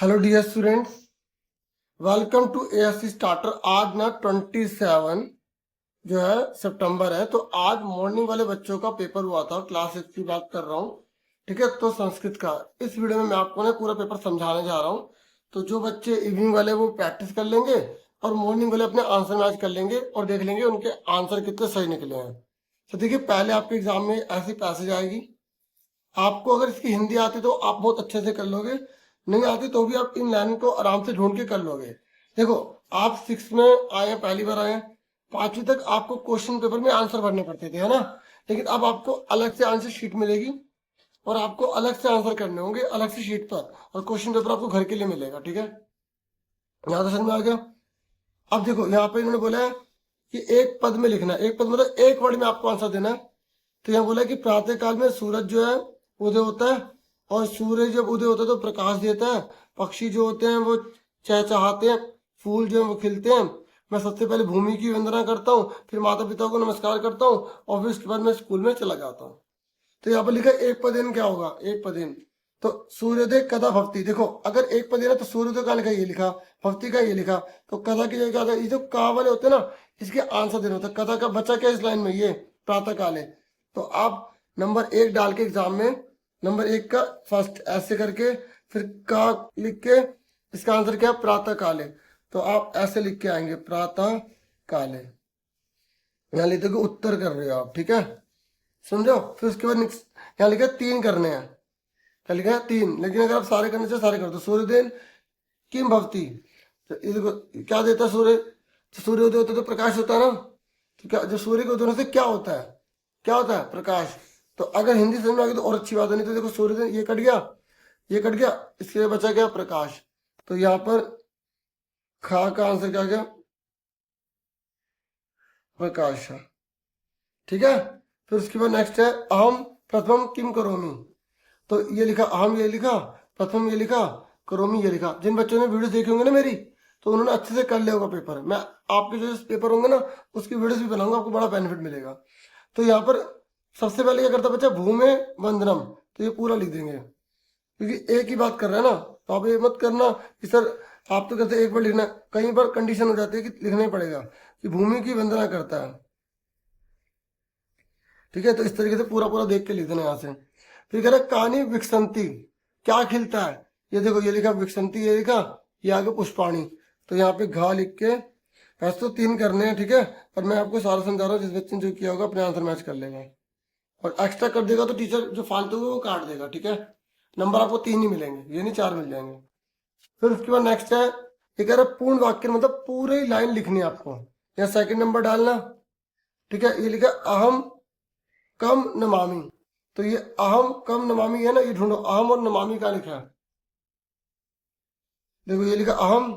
Hello dear students, welcome to ASC starter. आज ना 27 जो है सितंबर है, तो आज मॉर्निंग वाले बच्चों का पेपर हुआ था। क्लास 6 की बात कर रहा हूँ, ठीक है। तो संस्कृत का इस वीडियो में मैं आपको ना पूरा पेपर समझाने जा रहा हूँ। तो जो बच्चे इवनिंग वाले वो प्रैक्टिस कर लेंगे और मॉर्निंग वाले अपने आंसर मैच कर लेंगे और देख लेंगे उनके आंसर कितने सही निकले हैं। तो देखिए, पहले आपके एग्जाम में ऐसी पैसेज आएगी। आपको अगर इसकी हिंदी आती तो आप बहुत अच्छे से कर लोगे, नहीं आती तो भी आप इन लाइन को आराम से ढूंढ के कर लोगे। देखो, आप 6 में आए हैं, पहली बार आए हैं। 5वीं तक आपको क्वेश्चन पेपर में आंसर भरने पड़ते थे, है ना। लेकिन अब आपको अलग से आंसर शीट मिलेगी और आपको अलग से आंसर करने होंगे अलग से शीट पर, और क्वेश्चन पेपर आपको घर के लिए मिलेगा, ठीक है। यहाँ तो समझ में आ गया। अब देखो, यहाँ पे इन्होंने बोला है कि एक पद में लिखना है। एक पद मतलब एक वर्ड में आपको आंसर देना है। तो यहाँ बोला कि प्रातः काल में सूरज जो है उदय होता है, और सूर्य जब उदय होता है तो प्रकाश देता है। पक्षी जो होते हैं वो चहचहाते हैं, फूल जो है वो खिलते हैं। मैं सबसे पहले भूमि की वंदना करता हूँ, फिर माता पिता को नमस्कार करता हूँ, और फिर उसके बाद मैं स्कूल में चला जाता हूँ। तो यहाँ पर लिखा एक पदेन क्या होगा, एक पदेन। तो सूर्योदय कदा भक्ति। देखो, अगर एक पदेन है तो सूर्योदय का लिखा ये लिखा, भक्ति का ये लिखा। तो कदा की जगह क्या होता है, ये जो का वाले होते हैं ना, इसके आंसर देना होता है। कदा का बच्चा क्या इस लाइन में, ये प्रातः काल है। तो आप नंबर 1 डाल के एग्जाम में नंबर 1 का फर्स्ट ऐसे करके फिर का लिख के इसका आंसर क्या है, प्रातः काल है। तो आप ऐसे लिख के आएंगे, प्रातः काल है। यहाँ लिख दोगे उत्तर कर रहे हो आप, ठीक है, समझो। फिर उसके बाद यहाँ लिखा 3 करने हैं। क्या लिखा है, 3। लेकिन अगर आप सारे करने से सारे कर दो। सूर्योदय किम भवती, तो ये देखो क्या देता है सूर्य। तो सूर्योदय होता है तो प्रकाश होता है ना। तो क्या, जो सूर्य के उदय होने से क्या होता है, क्या होता है, प्रकाश। तो अगर हिंदी समझ में आ गई तो और अच्छी बात है, नहीं तो देखो सूर्योदय ये कट गया, ये कट गया, इसके लिए बचा क्या, प्रकाश। तो यहाँ पर खा का आंसर क्या गया, प्रकाश, ठीक है। फिर उसके बाद नेक्स्ट है अहम प्रथम किम करोमी। तो ये लिखा अहम, ये लिखा प्रथम, ये लिखा करोमी, ये लिखा। जिन बच्चों ने वीडियो देखे होंगे ना मेरी, तो उन्होंने अच्छे से कर लिया होगा पेपर। मैं आपके जो पेपर होंगे ना उसकी वीडियोस भी बनाऊंगा, आपको बड़ा बेनिफिट मिलेगा। तो यहाँ पर सबसे पहले क्या करता बच्चा, भूमे वंदनम। तो ये पूरा लिख देंगे, क्योंकि एक ही बात कर रहे हैं ना। तो आप ये मत करना कि सर आप तो कहते एक बार लिखना। कई बार कंडीशन हो जाती है कि लिखना ही पड़ेगा कि भूमि की वंदना करता है, ठीक है। तो इस तरीके से पूरा पूरा देख के लिख देना यहाँ से। फिर कह रहा है कानी विकसंती, क्या खिलता है। ये देखो, ये लिखा विकसंती, ये लिखा, ये आगे पुष्पाणी। तो यहाँ पे घा लिख के, वैसे तो 3 करने हैं, ठीक है, पर मैं आपको सारा समझा रहा हूँ। जिस बच्चे ने जो किया होगा अपने आंसर मैच कर लेगा, और एक्स्ट्रा कर देगा तो टीचर जो फालतू है वो काट देगा, ठीक है। नंबर आपको 3 ही मिलेंगे, ये नहीं 4 मिल जाएंगे। फिर उसके बाद नेक्स्ट है, ये कह रहा है पूर्ण वाक्य, मतलब पूरी लाइन लिखनी है आपको। यहाँ सेकंड नंबर डालना, ठीक है। ये लिखा अहम कम नमामि। तो ये अहम कम नमामि है ना, ये ढूंढो अहम और नमामि का लिखा है। देखो, ये लिखा अहम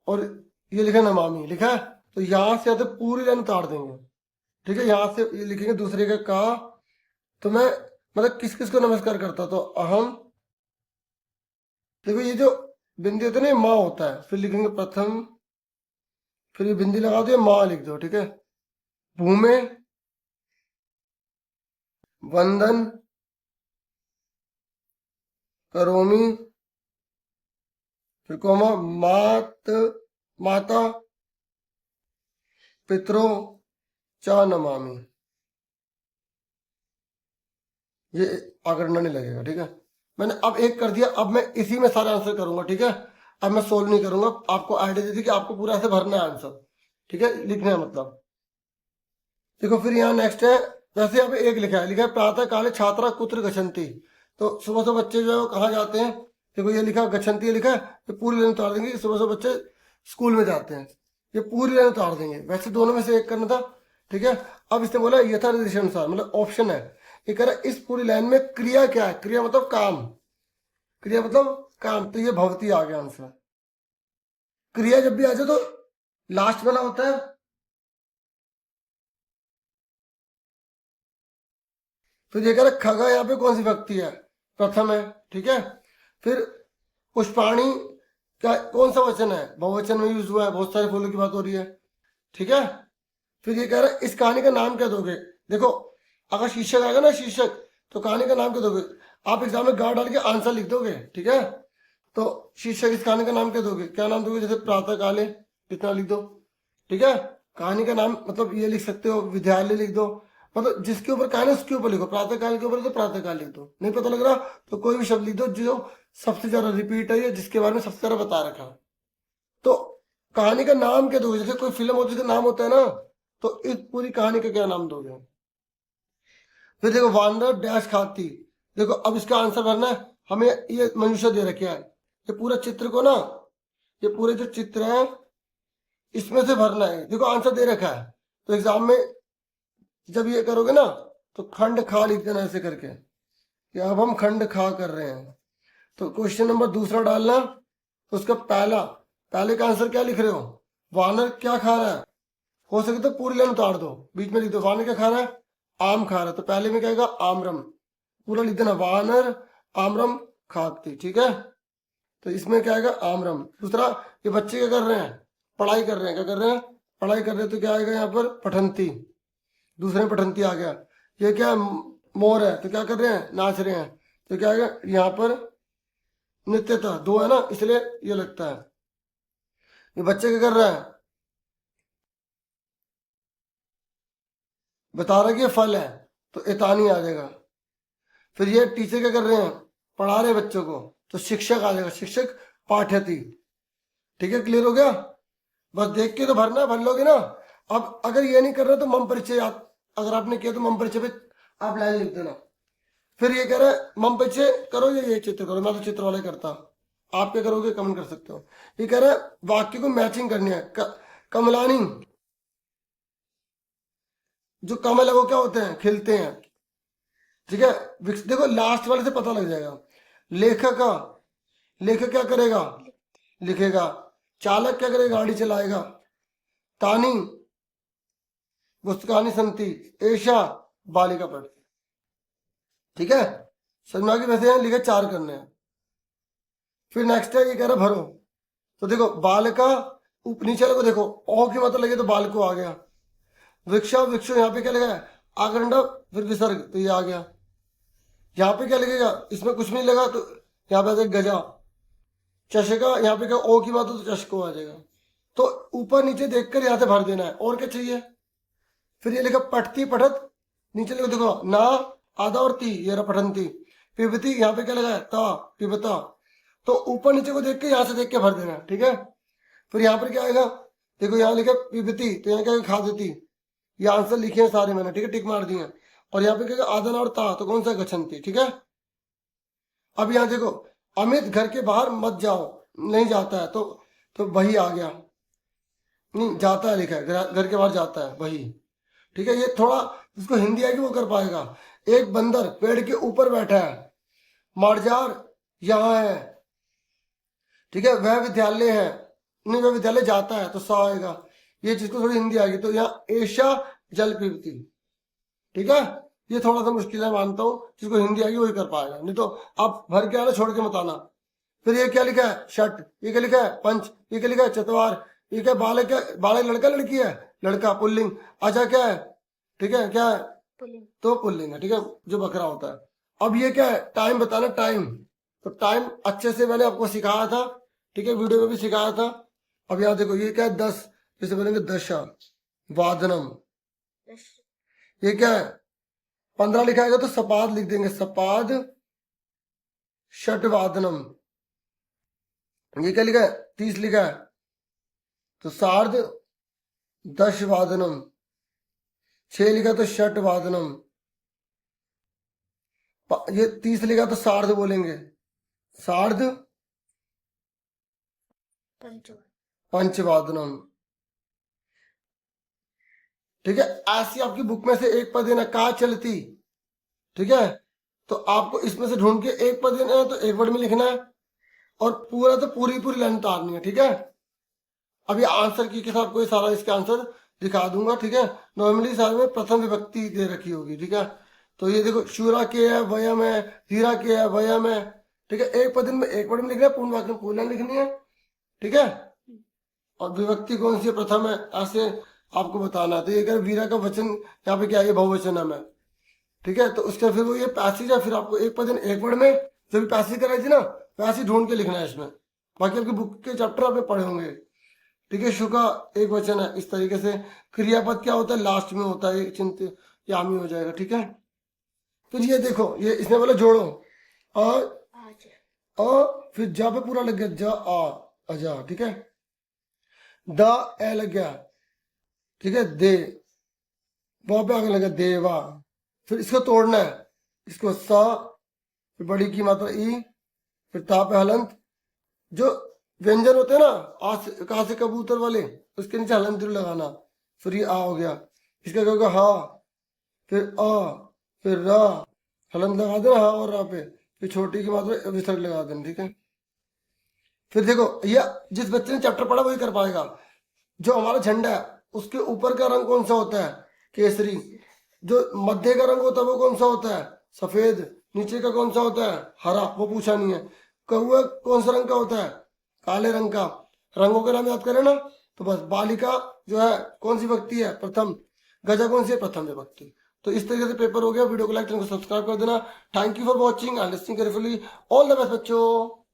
और ये लिखा नमामि लिखा है। तो यहां से आते पूरी लाइन उतार देंगे, ठीक है। यहां से ये लिखेंगे दूसरे का। तो मैं मतलब किस किस को नमस्कार करता, तो अहम। देखो, ये जो बिंदी होते हैं ना, ये माँ होता है। फिर लिखेंगे प्रथम, फिर ये बिंदी लगा दो, माँ लिख दो, ठीक है। भूमे वंदन करोमी, फिर कोमा मात माता पितरो चा नमामि। ये आकड़ना नहीं लगेगा, ठीक है। मैंने अब एक कर दिया, अब मैं इसी में सारा आंसर करूंगा, ठीक है। अब मैं सोल्व नहीं करूंगा, आपको आइडिया दे दी कि आपको पूरा ऐसे भरना है आंसर, ठीक है, लिखना है मतलब। देखो, फिर यहाँ नेक्स्ट है, वैसे यहाँ पे एक लिखा है प्रातः काले छात्रा कुत्र गच्छन्ति। तो सुबह सुबह बच्चे जो है वो कहाँ जाते हैं। देखो, ये लिखा गच्छन्ति, ये लिखा है, तो पूरी लाइन उतार देंगे। सुबह सुबह बच्चे स्कूल में जाते हैं, ये पूरी लाइन उतार देंगे। वैसे दोनों में से एक करना था, ठीक है। अब इसने बोला यथा निर्देशानुसार, मतलब ऑप्शन है। ये कह रहा है इस पूरी लाइन में क्रिया क्या है, क्रिया मतलब काम, क्रिया मतलब काम। तो ये भवती आ गया आंसर। क्रिया जब भी आ जाए तो लास्ट वाला होता है। तो ये कह रहा है खगा, यहाँ पे कौन सी भक्ति है, प्रथम है, ठीक है। फिर पुष्पाणी क्या, कौन सा वचन है, बहुवचन में यूज हुआ है, बहुत सारे फूलों की बात हो रही है, ठीक है। फिर ये कह रहा है इस कहानी का नाम क्या दोगे। देखो, अगर शीर्षक आएगा ना, शीर्षक, तो कहानी का नाम क्या दोगे। आप एग्जाम में गाँव डाल के आंसर लिख दोगे, ठीक है। तो शीर्षक इस कहानी का नाम क्या दोगे? क्या नाम दोगे? जैसे प्रातः काले इतना लिख दो, ठीक है। कहानी का नाम मतलब ये लिख सकते हो, विद्यालय लिख दो, मतलब जिसके ऊपर कहानी उसके ऊपर लिखो। प्रातः काल के ऊपर तो प्रातः काल लिख दो, नहीं पता लग रहा तो कोई भी शब्द लिख दो जो सबसे ज्यादा रिपीट है या जिसके बारे में सबसे ज्यादा बता रखा है। तो कहानी का नाम क्या दोगे? जैसे कोई फिल्म होती है तो नाम होता है ना, तो इस पूरी कहानी का क्या नाम दोगे? फिर देखो वानर डैश खाती, देखो अब इसका आंसर भरना है हमें। ये मनुष्य दे रखे है, ये पूरा चित्र को ना, ये पूरे जो चित्र है इसमें से भरना है। देखो आंसर दे रखा है, तो एग्जाम में जब ये करोगे ना तो खंड खा लिख देना ऐसे करके कि अब हम खंड खा कर रहे हैं। तो क्वेश्चन नंबर दूसरा डालना, तो उसका पहले का आंसर क्या लिख रहे हो? वानर क्या खा रहा है? हो सके तो पूरी लाइन उतार दो, बीच में लिख दो वानर क्या खा रहा है? आम खा रहा है। तो पहले में क्या आएगा? आमरम, पूरा लिख देना वानर आमरम खाती, ठीक है। तो इसमें क्या आएगा? आमरम। दूसरा, ये बच्चे क्या कर रहे हैं? पढ़ाई कर रहे हैं। क्या कर रहे हैं? पढ़ाई कर रहे हैं। तो क्या आएगा यहाँ पर? पठंती, दूसरे में पठंती आ गया। ये क्या मोर है, तो क्या कर रहे हैं? नाच रहे हैं। तो क्या आएगा यहाँ पर? नित्यता, दो है ना इसलिए ये लगता है। ये बच्चे क्या कर रहा है? बता रहा है कि ये फल है, तो एतानी आ जाएगा। फिर ये टीचर क्या कर रहे हैं? पढ़ा रहे बच्चों को, तो शिक्षक आ जाएगा। शिक्षक पाठयति, ठीक है। क्लियर हो गया? बस देख के तो भरना है, भर लोगे ना। अब अगर ये नहीं कर रहे तो मम परिचय अगर आपने किया तो मम परिचय पे आप लाइन लिख देना। फिर ये कह रहा है मम परिचय करो या ये चित्र करो, मैं तो चित्र वाले करता। आप क्या करोगे? कमेंट कर सकते हो। ये कह रहा है वाक्य को मैचिंग करनी है। कमलानी, जो कमल है वो क्या होते हैं? खिलते हैं, ठीक है। देखो लास्ट वाले से पता लग जाएगा। लेखक का, लेखक क्या करेगा? लिखेगा। चालक क्या करेगा? गाड़ी चलाएगा। तानी पुस्तकानी संति, ऐशा बालिका पढ़ती, ठीक है। समझ में आ गई? वैसे यहाँ लिखे 4 करने हैं। फिर नेक्स्ट है, ये कह रहा भरो। तो देखो बालिका, नीचे को देखो ओ की मतलब लगे तो बाल को आ गया। वृक्षा, वृक्षो यहाँ पे क्या लगा है? आगरंडा, फिर विसर्ग, तो ये आ गया। यहाँ पे क्या लगेगा? इसमें कुछ नहीं लगा तो यहाँ पे आ जाएगा गजा। चषका, यहाँ पे क्या ओ की बात हो तो चषको आ जाएगा। तो ऊपर नीचे देखकर यहाँ से भर देना है। और क्या चाहिए? फिर ये लिखा पठती पठत, नीचे लिखो देखो ना आधा और ती, ये रहा पठंती। पिबती, यहाँ पे क्या लगा है? ता, पिबता। तो ऊपर नीचे को देख के यहाँ से देख के भर देना, ठीक है। फिर यहाँ पर क्या आएगा? देखो यहाँ लिखा पिबती, तो यहाँ क्या खा देती। ये आंसर लिखे हैं सारे मैंने, ठीक है, टिक मार दिए। और यहाँ पे क्या आदन और ता, तो कौन सा? गच्छन्ति, ठीक है। अब यहाँ देखो अमित घर के बाहर मत जाओ, नहीं जाता है, तो वही आ गया। नहीं जाता है लिखा है, घर के बाहर जाता है वही, ठीक है। ये थोड़ा जिसको हिंदी आएगी वो कर पाएगा। एक बंदर पेड़ के ऊपर बैठा है। मार्जार यहाँ है, ठीक है। वह विद्यालय है, नहीं वह विद्यालय जाता है, तो सा आएगा। ये जिसको थोड़ी हिंदी आएगी तो यहाँ ऐशा जल पीती, ठीक है। ये थोड़ा सा मुश्किल है मानता हूँ, जिसको हिंदी आएगी वही कर पाएगा, नहीं तो आप भर के आना छोड़ के मत आना। फिर ये क्या लिखा है? षट, ये क्या लिखा है? पंच, ये क्या लिखा है? चतवार, ये क्या बालक? क्या बालक? लड़का लड़की है? लड़का, पुल्लिंग। अच्छा क्या है? ठीक है, क्या है? पुल्लिंग, तो पुल्लिंग है, ठीक है, जो बकरा होता है। अब ये क्या है? टाइम बताना, टाइम। तो टाइम अच्छे से मैंने आपको सिखाया था, ठीक है, वीडियो में भी सिखाया था। अब यहाँ देखो ये क्या है? 10, जैसे बोलेंगे दशा वादनम। ये क्या है? 15 लिखाएगा तो सपाद लिख देंगे, सपाद षट वादनम। ये क्या लिखा है? 30 लिखा है तो सार्ध 10 वादनम। 6 लिखा तो षट वादनम। ये 30 लिखा तो सार्ध बोलेंगे, सार्ध पंचवादनम, ठीक है। ऐसी आपकी बुक में से एक पद देना, का चलती, ठीक है। तो आपको इसमें से ढूंढ के एक पद देना है, तो एक वर्ड में लिखना है, और पूरा तो पूरी लाइन उतारनी है, ठीक है। अभी आंसर की के साथ कोई सारा इसका आंसर दिखा दूंगा, ठीक है। नॉर्मली सारे में प्रथम विभक्ति दे रखी होगी, ठीक है। तो ये देखो शूरा के है, वयम है, हीरा के है, वयम है, ठीक है। एक पद में एक वर्ड में लिखना है, पूर्ण वाक्य में पूर्ण लाइन लिखनी है, ठीक है। और विभक्ति कौन सी प्रथम है ऐसे आपको बताना है। तो ये अगर वीरा का वचन यहाँ पे क्या है? बहुवचन है, ठीक है। तो उसका फिर वो ये पैसेज है, फिर आपको एक पद एक वर्ड में जब भी पैसेज कराई थी ना, वैसे ही ढूंढ के लिखना है इसमें। बाकी आपकी बुक के चैप्टर आपने पढ़े होंगे। ठीक है, शु का एक वचन है, इस तरीके से। क्रियापद क्या होता है, लास्ट में होता है, चिंत यामी हो जाएगा। ठीक है, फिर ये देखो, ये इसमें बोला जोड़ो, फिर जा पे पूरा लग गया, जा आ अजा। ठीक है, द ए लग गया। ठीक है, दे पे आगे लगा देवा। फिर इसको तोड़ना है, इसको सा, फिर बड़ी की मात्रा ई, फिर ता पे हलंत। जो व्यंजन होते हैं ना, कहा से कबूतर वाले, उसके नीचे हलंत जरूर लगाना। फिर ये आ हो गया, इसका क्या होगा, हा, फिर आ, फिर रा, हलंत लगा देना हा और रा पे, फिर छोटी की मात्रा विसर्ग लगा देना। ठीक है, फिर देखो, ये जिस बच्चे ने चैप्टर पढ़ा वही कर पाएगा। जो हमारा झंडा है उसके ऊपर का रंग कौन सा होता है, केसरी। जो मध्य का रंग होता है वो कौन सा होता है, सफेद। नीचे का कौन सा होता है, हरा, वो पूछा नहीं है। कौआ कौन सा रंग का होता है, काले रंग का। रंगों के नाम याद करें ना, तो बस बालिका जो है कौन सी विभक्ति है, प्रथम। गजा कौन सी है, प्रथम विभक्ति। तो इस तरीके से पेपर हो गया। वीडियो को लाइक, चैनल को सब्सक्राइब कर देना। Thank you for watching and listening carefully. All the best बच्चों।